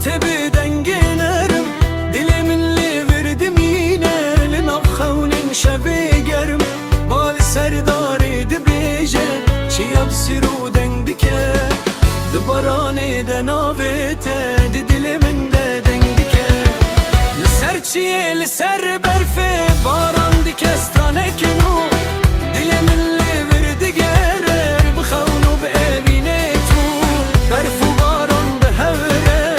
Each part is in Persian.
تبي دنگنرم دل من لی وردم اینه لنخونن شبه گرم بال سرداری دبیجه چی ابسرو دنگ دکه دبارانه دناوته دل من دنگ دکه لسر چیه لسر برفه باران دکستانه کنو دل من لی ورد گره بخونو ببینه تو برف و باران به هوره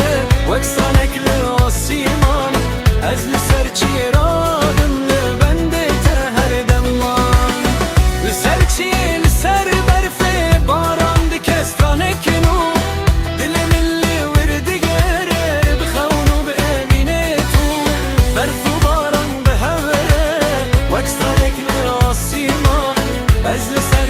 وکسانک لآسیمان از لسر چیه رادم لبنده ته هر دمان لسر چیه لسر برفه باران دکستانه کنو دل من لی ورد گره بخونو ببینه تو برف و باران به هوره وکسانک لآسیمان از لسر